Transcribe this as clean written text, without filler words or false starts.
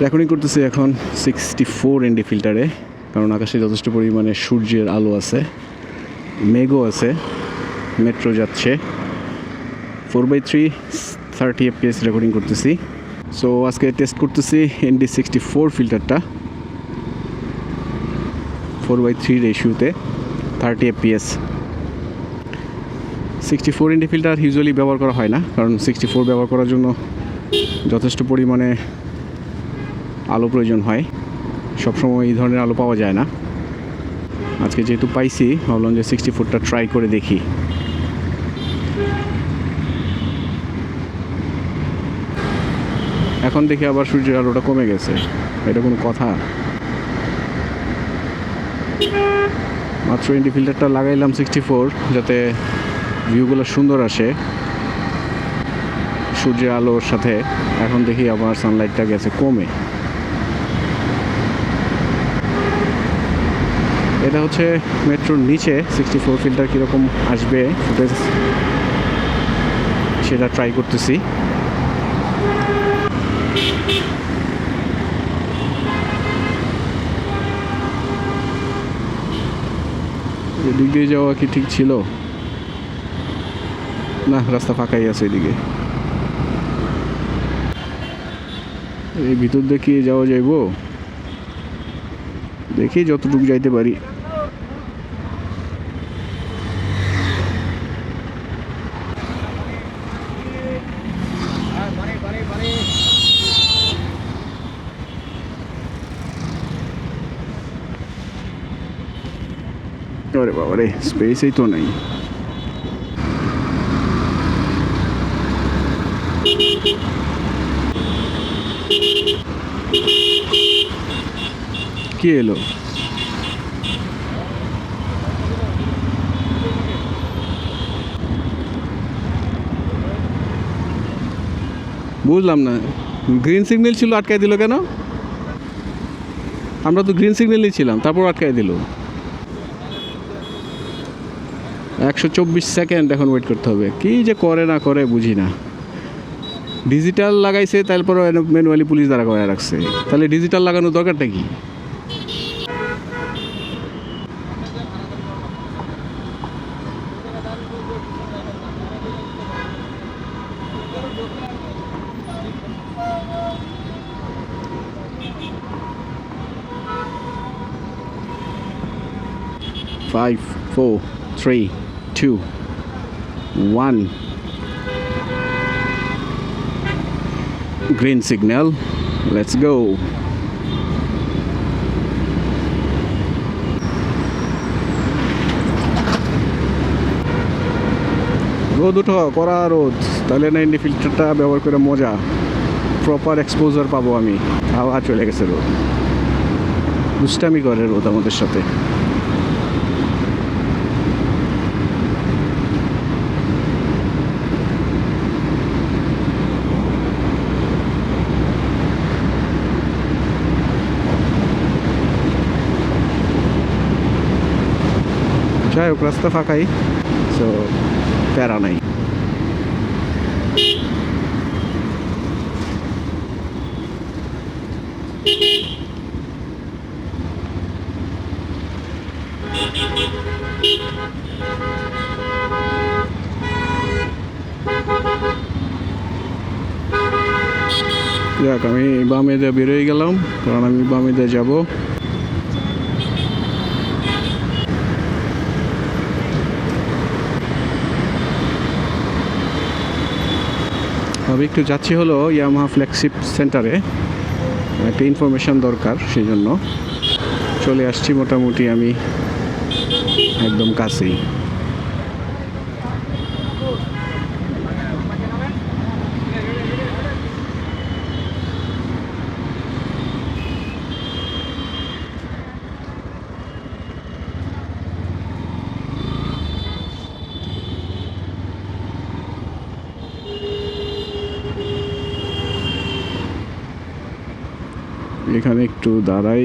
Recording করতেছি এখন 64 ND ফিল্টারে, কারণ আকাশে যথেষ্ট পরিমাণে সূর্যের আলো আছে, মেঘও আছে, মেট্রো যাচ্ছে। 4/3 30 FPS রেকর্ডিং করতেছি। সো আজকে টেস্ট করতেছি ND64 ফিল্টারটা 4/3 রেশিওতে 30 FPS। 64 ND ফিল্টার ইউজুয়ালি ব্যবহার করা হয় না, কারণ 64 ব্যবহার করার জন্য যথেষ্ট পরিমাণে আলো প্রয়োজন হয়। সবসময় এই ধরনের আলো পাওয়া যায় না। আজকে যেহেতু পাইছি, ভাবলাম যে 64টা ট্রাই করে দেখি। এখন দেখি আবার সূর্যের আলোটা কমে গেছে, এটা কোনো কথা? মাত্র ND ফিল্টারটা লাগাইলাম 64, যাতে ভিউগুলো সুন্দর আসে সূর্যের আলোর সাথে। এখন দেখি আবার সানলাইটটা গেছে কমে। এটা হচ্ছে মেট্রোর নিচে 64 ফিল্টার কীরকম আসবে ফুটেজ সেটা ট্রাই করতেছি। এদিক দিয়ে যাওয়া কি ঠিক ছিল? না, রাস্তা ফাঁকাই আছে এদিকে। এই ভিতর দেখি যাওয়া যাইব, দেখি যতটুকু যাইতে পারি। আরে বাবা রে, স্পেসই তো নাই। কি এলো? বুঝলাম না, গ্রিন সিগন্যাল ছিল, আটকায় দিল কেন? আমরা তো গ্রিন সিগন্যালই ছিলাম, তারপর আটকায় দিল। 124 সেকেন্ড এখন ওয়েট করতে হবে। কি যে করে না করে বুঝি না। ডিজিটাল লাগাইছে, তারপর ম্যানুয়ালি পুলিশ দ্বারা করে রাখছে। তাহলে ডিজিটাল লাগানোর দরকারটা কি? Five, 4, 3, 2, 1. Green signal. Let's go. রোদ উঠো, কড়া রোদ। তাহলে না ND ফিল্টারটা ব্যবহার করে মজা, প্রপার এক্সপোজার পাবো আমি। হাওয়া চলে গেছে রোদ, দুষ্টামি করে রোদ আমাদের সাথে। যাই হোক, রাস্তা ফাঁকাই, সো প্যারা নাই। যাক, আমি বামে দিয়ে বেরোয় গেলাম, কারণ আমি বামে দিয়ে যাবো। আমি একটু যাচ্ছি হলো ইয়ামাহা ফ্ল্যাগশিপ সেন্টারে, একটা ইনফরমেশান দরকার, সেই জন্য চলে আসছি। মোটামুটি আমি একদম কাছেই। এখানে একটু দাঁড়াই।